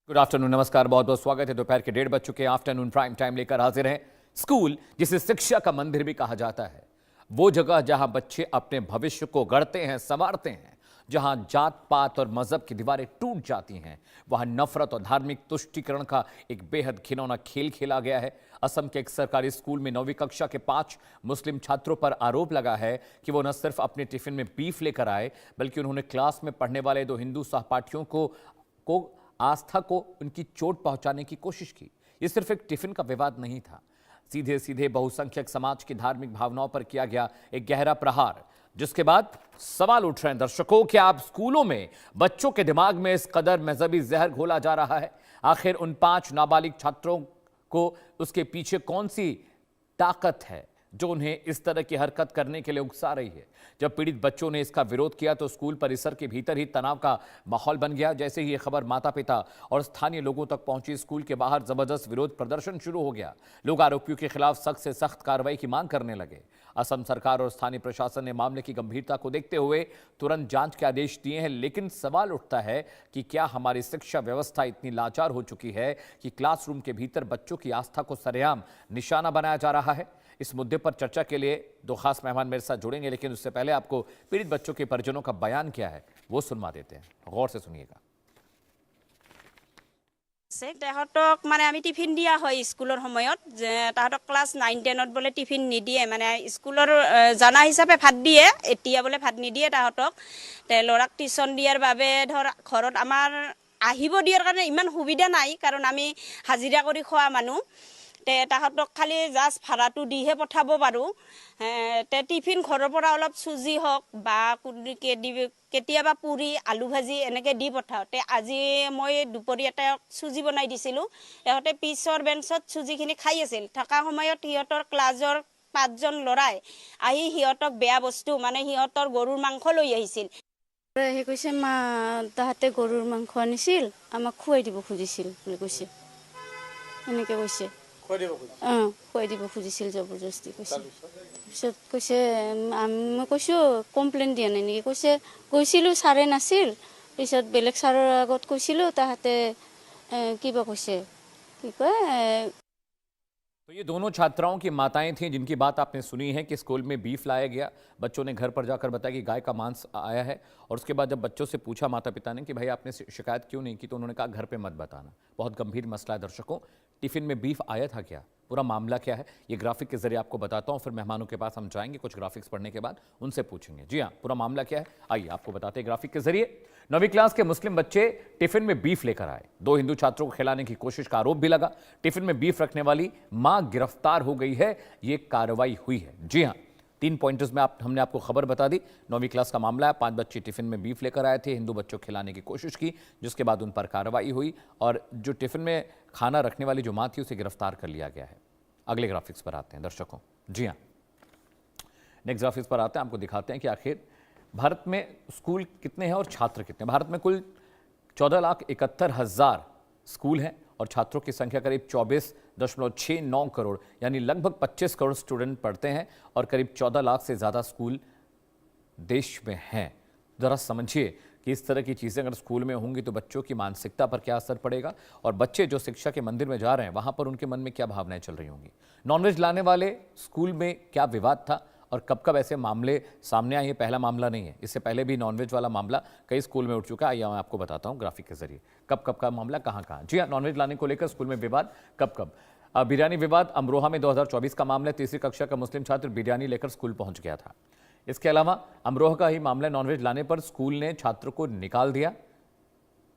Good afternoon, नमस्कार, बहुत बहुत स्वागत है। दोपहर के 1:30 बज चुके हैं। आफ्टरनून प्राइम टाइम लेकर हाजिर हैं। स्कूल, जिसे शिक्षा का मंदिर भी कहा जाता है, वो जगह जहां बच्चे अपने भविष्य को गढ़ते हैं, संवारते हैं, जहां जात पात और मजहब की दीवारें टूट जाती हैं, वहां नफरत और धार्मिक तुष्टीकरण का एक बेहद घिनौना खेल खेला गया है। असम के एक सरकारी स्कूल में 9वीं कक्षा के 5 मुस्लिम छात्रों पर आरोप लगा है कि वो न सिर्फ अपने टिफिन में बीफ लेकर आए, बल्कि उन्होंने क्लास में पढ़ने वाले 2 हिंदू सहपाठियों को आस्था को उनकी चोट पहुंचाने की कोशिश की। यह सिर्फ एक टिफिन का विवाद नहीं था, सीधे सीधे बहुसंख्यक समाज की धार्मिक भावनाओं पर किया गया एक गहरा प्रहार, जिसके बाद सवाल उठ रहे हैं दर्शकों, क्या आप स्कूलों में बच्चों के दिमाग में इस कदर मजहबी जहर घोला जा रहा है? आखिर उन 5 नाबालिग छात्रों को उसके पीछे कौन सी ताकत है जो उन्हें इस तरह की हरकत करने के लिए उकसा रही है? जब पीड़ित बच्चों ने इसका विरोध किया तो स्कूल परिसर के भीतर ही तनाव का माहौल बन गया। जैसे ही ये खबर माता पिता और स्थानीय लोगों तक पहुंची, स्कूल के बाहर जबरदस्त विरोध प्रदर्शन शुरू हो गया। लोग आरोपियों के खिलाफ सख्त से सख्त कार्रवाई की मांग करने लगे। असम सरकार और स्थानीय प्रशासन ने मामले की गंभीरता को देखते हुए तुरंत जांच के आदेश दिए हैं, लेकिन सवाल उठता है कि क्या हमारी शिक्षा व्यवस्था इतनी लाचार हो चुकी है कि क्लासरूम के भीतर बच्चों की आस्था को सरेआम निशाना बनाया जा रहा है? इस मुद्दे पर चर्चा के लिए 2 खास मेहमान मेरे साथ जुड़ेंगे, लेकिन उससे पहले आपको पीड़ित बच्चों के परिजनों का बयान क्या है वो सुनवा देते हैं। गौर से सुनिएगा। তাহাঁতক মানে আমি টিফিন দিয়া হয় স্কুলৰ সময়ত, যে তাহাঁতক ক্লাছ 9-10ত বোলে টিফিন নিদিয়ে, মানে স্কুলৰ জানা হিচাপে ভাত দিয়ে, এতিয়া বোলে ভাত নিদিয়ে তাহাঁতক। ল'ৰাক টিউশ্যন দিয়াৰ বাবে ধৰ ঘৰত আমাৰ আহিব দিয়াৰ কাৰণে ইমান সুবিধা নাই, কাৰণ আমি হাজিৰা কৰি খোৱা মানুহ। তাহাঁতক খালি জাষ্ট ভাড়াটো দিহে পঠাব পাৰোঁ। টিফিন ঘৰৰ পৰা অলপ চুজি হওক বা কেতিয়াবা পুৰি আলু ভাজি এনেকৈ দি পঠাওঁ। আজি মই দুপৰীয়াতে চুজি বনাই দিছিলোঁ, সিহঁতে পিছৰ বেঞ্চত চুজিখিনি খাই আছিল। থকা সময়ত সিহঁতৰ ক্লাছৰ 5জন ল'ৰাই আহি সিহঁতক বেয়া বস্তু, মানে সিহঁতৰ গৰুৰ মাংস লৈ আহিছিল। সি কৈছে, মা তাহাঁতে গৰুৰ মাংস আনিছিল, আমাক খুৱাই দিব খুজিছিল বুলি কৈছে, এনেকৈ কৈছে। খুৱাই দিব খুজিছিল জবৰদস্তি কৈছে। তাৰপিছত কৈছে, মই কৈছোঁ কমপ্লেইন দিয়া নাই নেকি? কৈছে কৈছিলোঁ, ছাৰে নাছিল, পিছত বেলেগ ছাৰৰ আগত কৈছিলোঁ, তাহাঁতে কিবা কৈছে, কি কয়। तो ये दोनों छात्राओं की माताएं थीं जिनकी बात आपने सुनी है कि स्कूल में बीफ लाया गया। बच्चों ने घर पर जाकर बताया कि गाय का मांस आया है, और उसके बाद जब बच्चों से पूछा माता पिता ने कि भाई आपने शिकायत क्यों नहीं की, तो उन्होंने कहा घर पे मत बताना। बहुत गंभीर मसला है दर्शकों। टिफिन में बीफ आया था क्या? पूरा मामला क्या है, ये ग्राफिक के जरिए आपको बताता हूं। फिर मेहमानों के पास हम जाएंगे, कुछ ग्राफिक्स पढ़ने के बाद उनसे पूछेंगे। जी हाँ, पूरा मामला क्या है आइए आपको बताते हैं ग्राफिक के जरिए। 9वीं क्लास के मुस्लिम बच्चे टिफिन में बीफ लेकर आए। 2 हिंदू छात्रों को खिलाने की कोशिश का आरोप भी लगा। टिफिन में बीफ रखने वाली मां गिरफ्तार हो गई है। ये कार्रवाई हुई है। जी हाँ, 3 पॉइंटर्स में हमने आपको खबर बता दी। 9वीं क्लास का मामला है। 5 बच्चे टिफिन में बीफ लेकर आए थे, हिंदू बच्चों को खिलाने की कोशिश की, जिसके बाद उन पर कार्रवाई हुई और जो टिफिन में खाना रखने वाली जो मां थी उसे गिरफ्तार कर लिया गया है। अगले ग्राफिक्स पर आते हैं दर्शकों। जी हाँ, नेक्स्ट ग्राफिक्स पर आते हैं, आपको दिखाते हैं कि आखिर भारत में स्कूल कितने हैं और छात्र कितने हैं। भारत में कुल 14,71,000 स्कूल हैं और छात्रों की संख्या करीब 24.69 करोड़, यानी लगभग 25 करोड़ स्टूडेंट पढ़ते हैं और करीब 14 लाख से ज़्यादा स्कूल देश में हैं। ज़रा समझिए कि इस तरह की चीज़ें अगर स्कूल में होंगी तो बच्चों की मानसिकता पर क्या असर पड़ेगा, और बच्चे जो शिक्षा के मंदिर में जा रहे हैं वहाँ पर उनके मन में क्या भावनाएं चल रही होंगी। नॉनवेज लाने वाले स्कूल में क्या विवाद था और कब कब ऐसे मामले सामने आए, ये पहला मामला नहीं है। इससे पहले भी नॉनवेज वाला मामला कई स्कूल में उठ चुका है। मैं आपको बताता हूँ ग्राफिक के जरिए कब कब का मामला कहाँ कहाँ। जी हाँ, नॉनवेज लाने को लेकर स्कूल में विवाद कब कब। बिरयानी विवाद अमरोहा में 2024 का मामला। 3री कक्षा का मुस्लिम छात्र बिरयानी लेकर स्कूल पहुंच गया था। इसके अलावा अमरोहा का ही मामला, नॉनवेज लाने पर स्कूल ने छात्र को निकाल दिया।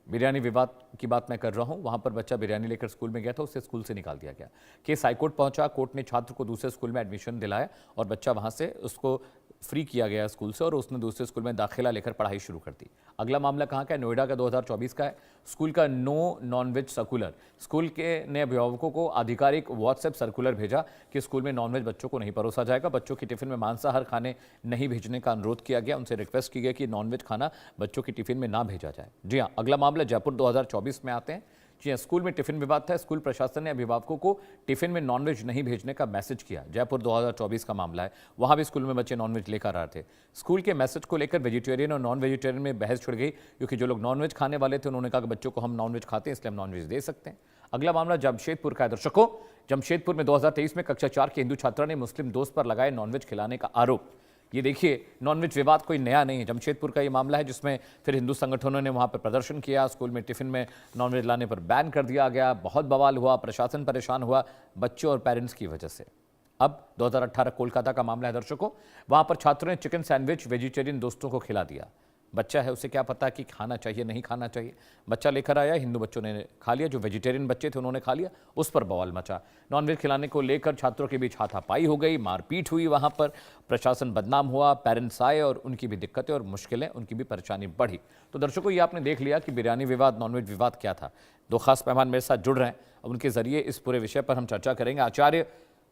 बिरयानी विवाद की बात मैं कर रहा हूं, वहां पर बच्चा बिरयानी लेकर स्कूल में गया था, उसे स्कूल से निकाल दिया गया। केस हाईकोर्ट पहुंचा, कोर्ट ने छात्र को दूसरे स्कूल में एडमिशन दिलाया और बच्चा वहां से उसको फ्री किया गया स्कूल से, और उसने दूसरे स्कूल में दाखिला लेकर पढ़ाई शुरू कर दी। अगला मामला कहाँ का है? नोएडा का 2024 का है। स्कूल का नो नॉनवेज सर्कुलर, स्कूल के ने अभिभावकों को आधिकारिक व्हाट्सएप सर्कुलर भेजा कि स्कूल में नॉनवेज बच्चों को नहीं परोसा जाएगा। बच्चों की टिफिन में मांसाहार खाने नहीं भेजने का अनुरोध किया गया। उनसे रिक्वेस्ट की गई कि नॉनवेज खाना बच्चों की टिफिन में ना भेजा जाए। जी हाँ, अगला मामला जयपुर 2024 में आते हैं। जी हाँ, स्कूल में टिफिन विवाद था। स्कूल प्रशासन ने अभिभावकों को टिफिन में नॉनवेज नहीं भेजने का मैसेज किया। जयपुर 2024 का मामला है। वहां भी स्कूल में बच्चे नॉनवेज लेकर आ रहे थे। स्कूल के मैसेज को लेकर वेजिटेरियन और नॉन वेजिटेरियन में बहस छिड़ गई, क्योंकि जो लोग नॉनवेज खाने वाले थे उन्होंने कहा कि बच्चों को हम नॉनवेज खाते हैं इसलिए हम नॉनवेज दे सकते हैं। अगला मामला जमशेदपुर का है। दर्शकों, जमशेदपुर में 2023 में कक्षा 4 के हिंदू छात्रा ने मुस्लिम दोस्त पर लगाए नॉनवेज खिलाने का आरोप। ये देखिए, नॉनवेज विवाद कोई नया नहीं है। जमशेदपुर का ये मामला है जिसमें फिर हिंदू संगठनों ने वहां पर प्रदर्शन किया। स्कूल में टिफिन में नॉनवेज लाने पर बैन कर दिया गया। बहुत बवाल हुआ, प्रशासन परेशान हुआ बच्चों और पेरेंट्स की वजह से। अब 2018 कोलकाता का मामला है। दर्शकों, वहां पर छात्रों ने चिकन सैंडविच वेजिटेरियन दोस्तों को खिला दिया। बच्चा है, उसे क्या पता कि खाना चाहिए नहीं खाना चाहिए। बच्चा लेकर आया, हिंदू बच्चों ने खा लिया, जो वेजिटेरियन बच्चे थे उन्होंने खा लिया। उस पर बवाल मचा। नॉनवेज खिलाने को लेकर छात्रों के बीच हाथापाई हो गई, मारपीट हुई। वहां पर प्रशासन बदनाम हुआ, पेरेंट्स आए और उनकी भी दिक्कतें और मुश्किलें, उनकी भी परेशानी बढ़ी। तो दर्शकों, ये आपने देख लिया कि बिरयानी विवाद, नॉनवेज विवाद क्या था। दो खास मेहमान मेरे साथ जुड़ रहे हैं, उनके जरिए इस पूरे विषय पर हम चर्चा करेंगे। आचार्य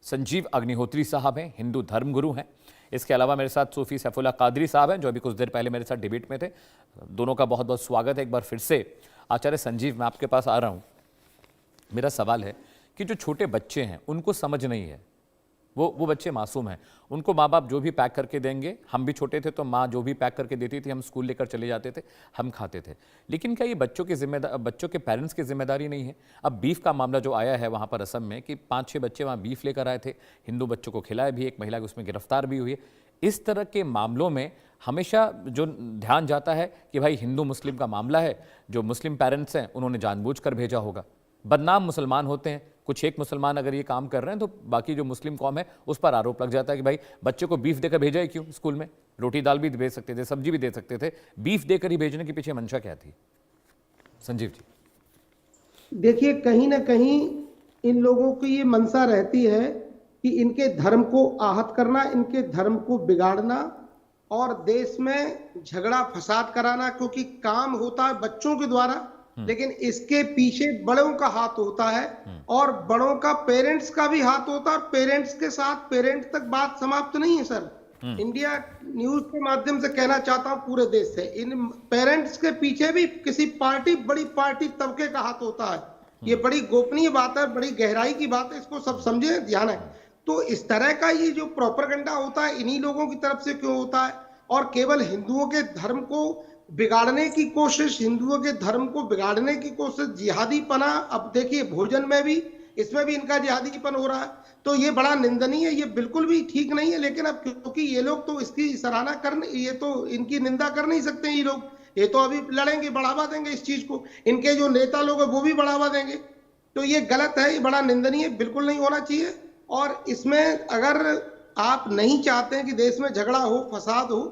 संजीव अग्निहोत्री साहब हैं, हिंदू धर्मगुरु हैं। इसके अलावा मेरे साथ सूफी सैफुल्लाह कादरी साहब हैं, जो अभी कुछ देर पहले मेरे साथ डिबेट में थे। दोनों का बहुत बहुत स्वागत है एक बार फिर से। आचार्य संजीव, मैं आपके पास आ रहा हूं। मेरा सवाल है कि जो छोटे बच्चे हैं उनको समझ नहीं है, वो बच्चे मासूम हैं, उनको माँ बाप जो भी पैक करके देंगे, हम भी छोटे थे तो माँ जो भी पैक करके देती थी हम स्कूल लेकर चले जाते थे, हम खाते थे। लेकिन क्या ये बच्चों के पेरेंट्स की जिम्मेदारी नहीं है? अब बीफ का मामला जो आया है वहाँ पर असम में कि 5-6 बच्चे वहाँ बीफ लेकर आए थे, हिंदू बच्चों को खिलाए भी, एक महिला उसमें गिरफ्तार भी हुई है। इस तरह के मामलों में हमेशा जो ध्यान जाता है कि भाई हिंदू मुस्लिम का मामला है, जो मुस्लिम पेरेंट्स हैं उन्होंने जानबूझकर भेजा होगा। बदनाम मुसलमान होते हैं, कुछ एक मुसलमान अगर ये काम कर रहे हैं तो बाकी जो मुस्लिम कौम है उस पर आरोप लग जाता है कि भाई बच्चे को बीफ देकर भेजा है क्यों? स्कूल में रोटी दाल भी भेज सकते थे, सब्जी भी दे सकते थे, बीफ देकर ही भेजने के पीछे मंशा क्या थी? संजीव जी। देखिए, कहीं ना कहीं इन लोगों की ये मंशा रहती है कि इनके धर्म को आहत करना, इनके धर्म को बिगाड़ना और देश में झगड़ा फसाद कराना, क्योंकि काम होता है बच्चों के द्वारा, लेकिन इसके पीछे बड़ों का हाथ होता है और बड़ों का, पेरेंट्स का भी हाथ होता है। और पेरेंट्स के साथ, पेरेंट्स तक बात समाप्त नहीं है सर। इंडिया न्यूज के माध्यम से कहना चाहता हूं पूरे देश से, इन पेरेंट्स के पीछे भी किसी पार्टी, बड़ी पार्टी तबके का हाथ होता है। ये बड़ी गोपनीय बात है, बड़ी गहराई की बात है, इसको सब समझे, ध्यान है। तो इस तरह का ये जो प्रोपेगेंडा होता है इन्हीं लोगों की तरफ से क्यों होता है? और केवल हिंदुओं के धर्म को बिगाड़ने की कोशिश, हिंदुओं के धर्म को बिगाड़ने की कोशिश, जिहादीपना। अब देखिए, भोजन में भी, इसमें भी इनका जिहादीपन हो रहा है, तो ये बड़ा निंदनीय है, ये बिल्कुल भी ठीक नहीं है। लेकिन अब क्योंकि ये लोग तो इसकी सराहना कर, ये तो इनकी निंदा कर नहीं सकते ये लोग, ये तो अभी लड़ेंगे, बढ़ावा देंगे इस चीज को। इनके जो नेता लोग हैं वो भी बढ़ावा देंगे, तो ये गलत है, ये बड़ा निंदनीय, बिल्कुल नहीं होना चाहिए। और इसमें अगर आप नहीं चाहते हैं कि देश में झगड़ा हो, फसाद हो,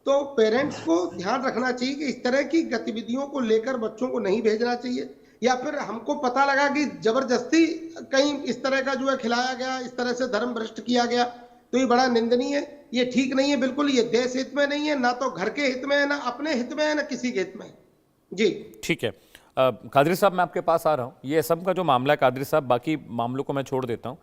तो पेरेंट्स को ध्यान रखना चाहिए कि इस तरह की गतिविधियों को लेकर बच्चों को नहीं भेजना चाहिए। या फिर हमको पता लगा कि जबरदस्ती कहीं इस तरह का जो है खिलाया गया, इस तरह से धर्म भ्रष्ट किया गया, तो ये बड़ा निंदनीय है, ये ठीक नहीं है बिल्कुल। ये देश हित में नहीं है, ना तो घर के हित में है, ना अपने हित में है, ना किसी के हित में है। जी ठीक है। कादरी साहब, मैं आपके पास आ रहा हूँ। ये असम का जो मामला है कादरी साहब, बाकी मामलों को मैं छोड़ देता हूँ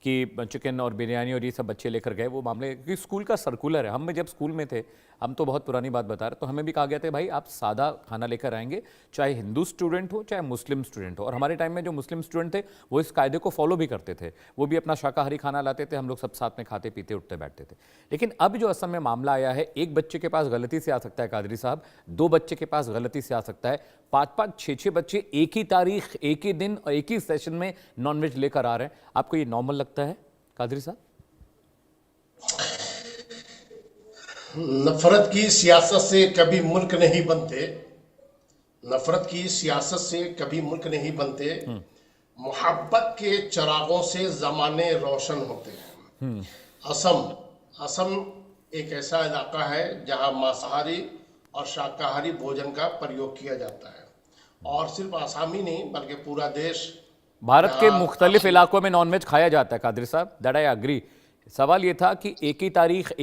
कि चिकन और बिरयानी और ये सब बच्चे लेकर गए, वो मामले, क्योंकि स्कूल का सर्कुलर है। हम जब स्कूल में थे, हम तो बहुत पुरानी बात बता रहे, तो हमें भी कहा गया था भाई आप सादा खाना लेकर आएंगे, चाहे हिंदू स्टूडेंट हो चाहे मुस्लिम स्टूडेंट हो। और हमारे टाइम में जो मुस्लिम स्टूडेंट थे वो इस कायदे को फॉलो भी करते थे, वो भी अपना शाकाहारी खाना लाते थे, हम लोग सब साथ में खाते पीते उठते बैठते थे। लेकिन अब जो असम में मामला आया है, एक बच्चे के पास गलती से आ सकता है कादरी साहब, 2 बच्चे के पास गलती से आ सकता है, 5-5, 6-6 बच्चे एक ही तारीख, एक ही दिन और एक ही सेशन में नॉनवेज लेकर आ रहे हैं। आपको ये नॉर्मल लगता है कादरी साहब? नफरत की सियासत से कभी मुल्क नहीं बनते, नफरत की सियासत से कभी मुल्क नहीं बनते, मोहब्बत के चिरागों से जमाने रोशन होते हैं। असम एक ऐसा इलाका है जहां मांसाहारी और शाकाहारी भोजन का प्रयोग किया जाता है, और सिर्फ आसाम ही नहीं बल्कि पूरा देश, भारत के मुख्तलिफ इलाकों में नॉनवेज खाया जाता है कादरी साहब, दैट आई एग्री। सवाल ये था कि एक ही तारीख, एक